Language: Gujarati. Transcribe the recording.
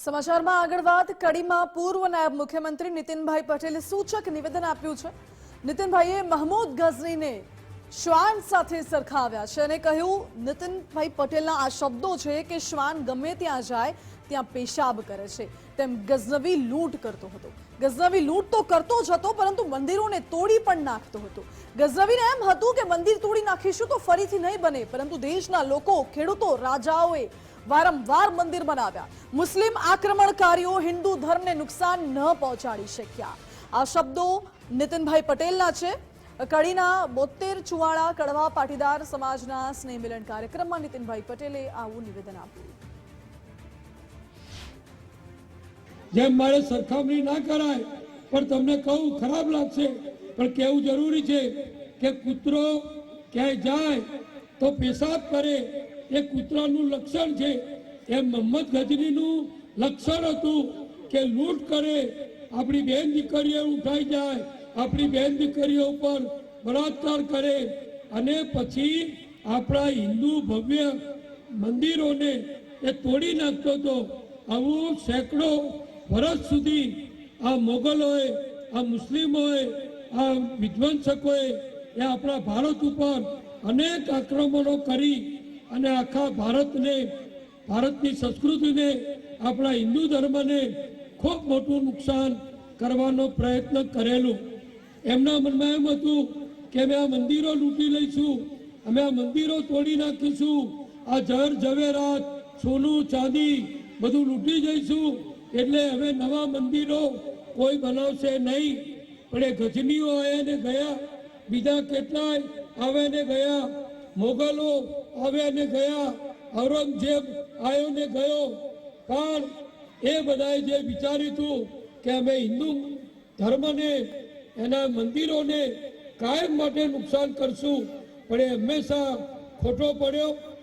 સમાચારમાં આગળ વાત કડીમાં પૂર્વ નાયબ મુખ્યમંત્રી નીતિનભાઈ પટેલે સૂચક નિવેદન આપ્યું છે। નીતિનભાઈએ મહમૂદ ગઝનીને શ્વાન સાથે સરખાવ્યા છે અને કહ્યું નીતિનભાઈ પટેલના આ શબ્દો છે કે શ્વાન ગમે ત્યાં જાય ત્યાં પેશાબ કરે છે, તેમ ગઝનવી લૂંટ કરતો હતો। ગઝનવી લૂંટ તો કરતો જ હતો, પરંતુ મંદિરોને તોડી પણ નાખતો હતો। ગઝનવીને એમ હતું કે મંદિર તોડી નાખીશું તો ફરીથી નહીં બને, પરંતુ દેશના લોકો, ખેડૂતો, રાજાઓએ વારંવાર મંદિર બનાવ્યા। મુસ્લિમ આક્રમણકારીઓ હિન્દુ ધર્મને નુકસાન ન પહોંચાડી શક્યા। આ શબ્દો નીતિનભાઈ પટેલના છે। કડીના 72 ચુવાડા કડવા પાટીદાર સમાજના સ્નેહ મિલન કાર્યક્રમમાં નીતિનભાઈ પટેલે આવું નિવેદન આપ્યું। જેમ મારે સરખામણી ના કરાય, પણ તમને કહું ખરાબ લાગશે, પણ કહેવું જરૂરી છે કે કૂતરો ક્યાંય જાય તો પેશાબ કરે એ કૂતરાનું લક્ષણ છે। એ મોહમ્મદ ગઝનીનું લક્ષણ હતું કે લૂંટ કરે, આપણી બેન દીકરીઓ ઉઠાઈ જાય, આપણી બેન દીકરીઓ ઉપર બળાત્કાર કરે અને પછી આપણા હિન્દુ ભવ્ય મંદિરોને એ તોડી નાખતો હતો। આવું સેંકડો વર્ષ સુધી આ મોગલોએ, આ મુસ્લિમોએ, આ વિધ્વંસકોએ એ આપણા ભારત ઉપર અનેક આક્રમણો કરી અને આખા ભારતને, ભારતની સંસ્કૃતિને, આપણા હિન્દુ ધર્મને ખૂબ મોટું નુકસાન કરવાનો પ્રયત્ન કરેલું। એમના મનમાં એમ હતું કે અમે આ મંદિરો લૂંટી લઈશું, અમે આ મંદિરો તોડી નાખીશું, આ જર ઝવેરાત, સોનું ચાંદી બધું લૂંટી જઈશું, એટલે હવે નવા મંદિરો કોઈ બનાવશે નહીં। પણ એ ગઝનીઓ આવ્યા ને ગયા, બીજા કેટલાય આવ્યા ને ગયા, મોગલો આવ્યા ને ગયા, ઔરંગઝેબ આવ્યો ને ગયો, પણ એ બધાએ જે વિચાર્યું હતું કે અમે હિન્દુ ધર્મને, એના મંદિરોને કાયમ માટે નુકસાન કરશું, પણ એ હંમેશા ખોટો પડ્યો।